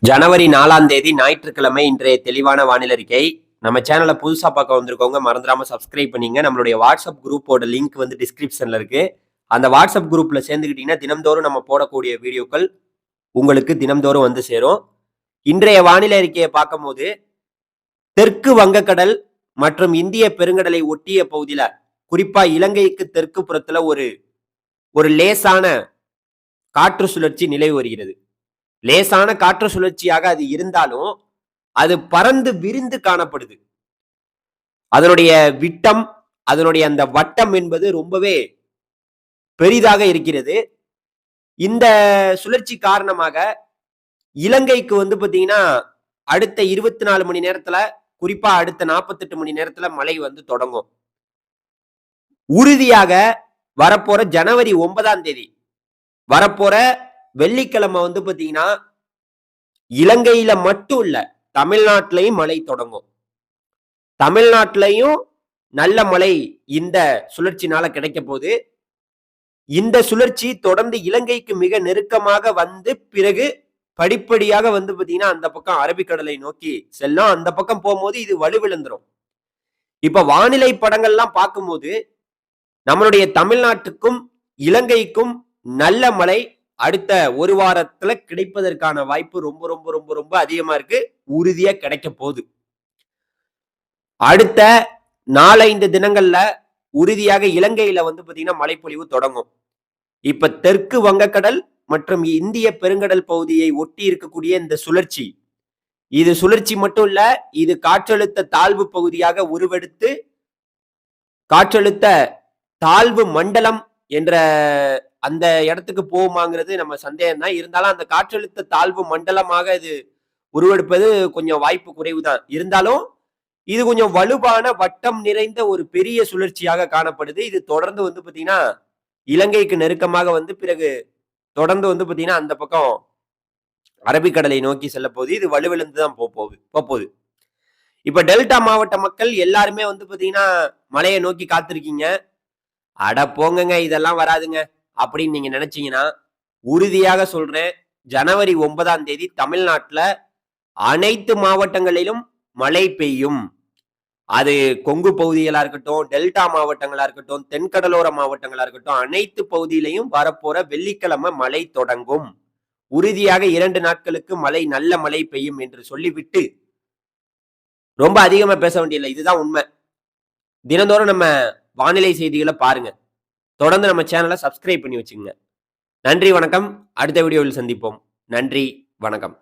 ஜனவரி 4ஆம் தேதி ஞாயிற்றுக்கிழமை இன்றைய தெளிவான வானிலை அறிக்கை. நம்ம சேனலை புதுசா பார்க்க வந்திருக்கவங்க மறந்துடாம சப்ஸ்கிரைப் பண்ணீங்க. நம்மளுடைய வாட்ஸ்அப் குரூப்போட லிங்க் வந்து டிஸ்கிரிப்ஷன்ல இருக்கு. அந்த வாட்ஸ்அப் குரூப்ல சேர்ந்துக்கிட்டீங்கன்னா தினம்தோறும் நம்ம போடக்கூடிய வீடியோக்கள் உங்களுக்கு தினம்தோறும் வந்து சேரும். இன்றைய வானிலை அறிக்கையை பார்க்கும்போது தெற்கு வங்கக்கடல் மற்றும் இந்திய பெருங்கடலை ஒட்டிய பகுதியில குறிப்பா இலங்கைக்கு தெற்கு புறத்துல ஒரு லேசான காற்று சுழற்சி நிலவி வருகிறது. லேசான காற்று சுழற்சியாக அது இருந்தாலும் அது பறந்து விரிந்து காணப்படுது. அதனுடைய விட்டம், அதனுடைய அந்த வட்டம் என்பது ரொம்பவே பெரிதாக இருக்கிறது. இந்த சுழற்சி காரணமாக இலங்கைக்கு வந்து பாத்தீங்கன்னா அடுத்த 24 மணி நேரத்துல, குறிப்பா அடுத்த 48 மணி நேரத்துல மழை வந்து தொடங்கும். உறுதியாக வரப்போற ஜனவரி 9ஆம் தேதி வரப்போற வெள்ளிக்கிழமை வந்து பாத்தீங்கன்னா இலங்கையில மட்டும் இல்ல, தமிழ்நாட்டிலையும் மழை தொடங்கும். தமிழ்நாட்டிலையும் நல்ல மழை இந்த சுழற்சினால கிடைக்க போது. இந்த சுழற்சி தொடர்ந்து இலங்கைக்கு மிக நெருக்கமாக வந்து பிறகு படிப்படியாக வந்து பாத்தீங்கன்னா அந்த பக்கம் அரபிக்கடலை நோக்கி செல்லும். அந்த பக்கம் போகும்போது இது வலுவிழந்துரும். இப்ப வானிலை படங்கள்லாம் பார்க்கும்போது நம்மளுடைய தமிழ்நாட்டுக்கும் இலங்கைக்கும் நல்ல மழை அடுத்த ஒரு வாரத்துல கிடைப்பதற்கான வாய்ப்பு ரொம்ப ரொம்ப ரொம்ப ரொம்ப அதிகமா இருக்கு. உறுதியா கிடைக்க போகுது. அடுத்த 4-5 தினங்கள்ல உறுதியாக இலங்கையில வந்து பாத்தீங்கன்னா மழைப்பொழிவு தொடங்கும். இப்ப தெற்கு வங்கக்கடல் மற்றும் இந்திய பெருங்கடல் பகுதியை ஒட்டி இருக்கக்கூடிய இந்த சுழற்சி, இது சுழற்சி மட்டும் இல்ல, இது காற்றழுத்த தாழ்வு பகுதியாக உருவெடுத்து காற்றழுத்த தாழ்வு மண்டலம் என்ற அந்த இடத்துக்கு போகுமாங்கிறது நம்ம சந்தேகம் தான். இருந்தாலும் அந்த காற்றழுத்த தாழ்வு மண்டலமாக இது உருவெடுப்பது கொஞ்சம் வாய்ப்பு குறைவுதான். இருந்தாலும் இது கொஞ்சம் வலுவான வட்டம் நிறைந்த ஒரு பெரிய சுழற்சியாக காணப்படுது. இது தொடர்ந்து வந்து பாத்தீங்கன்னா இலங்கைக்கு நெருக்கமாக வந்து பிறகு தொடர்ந்து வந்து பாத்தீங்கன்னா அந்த பக்கம் அரபிக்கடலை நோக்கி செல்ல போகுது. இது வலுவிழந்து தான் போகுது. இப்ப டெல்டா மாவட்ட மக்கள் எல்லாருமே வந்து பாத்தீங்கன்னா மழையை நோக்கி காத்திருக்கீங்க. அட போங்கங்க, இதெல்லாம் வராதுங்க அப்படின்னு நீங்க நினைச்சீங்கன்னா உறுதியாக சொல்றேன், ஜனவரி 9ஆம் தேதி தமிழ்நாட்டுல அனைத்து மாவட்டங்களிலும் மழை பெய்யும். அது கொங்கு பகுதிகளா இருக்கட்டும், டெல்டா மாவட்டங்களா இருக்கட்டும், தென்கடலோர மாவட்டங்களா இருக்கட்டும், அனைத்து பகுதியிலையும் வரப்போற வெள்ளிக்கிழமை மழை தொடங்கும். உறுதியாக 2 நாட்களுக்கு நல்ல மழை பெய்யும் என்று சொல்லிவிட்டு ரொம்ப அதிகமா பேச வேண்டியதில்லை. இதுதான் உண்மை. தினந்தோறும் நம்ம வானிலை செய்திகளை பாருங்க. தொடர்ந்து நம்ம சேனலை சப்ஸ்கிரைப் பண்ணி வச்சுக்கோங்க. நன்றி, வணக்கம். அடுத்த வீடியோவில் சந்திப்போம். நன்றி, வணக்கம்.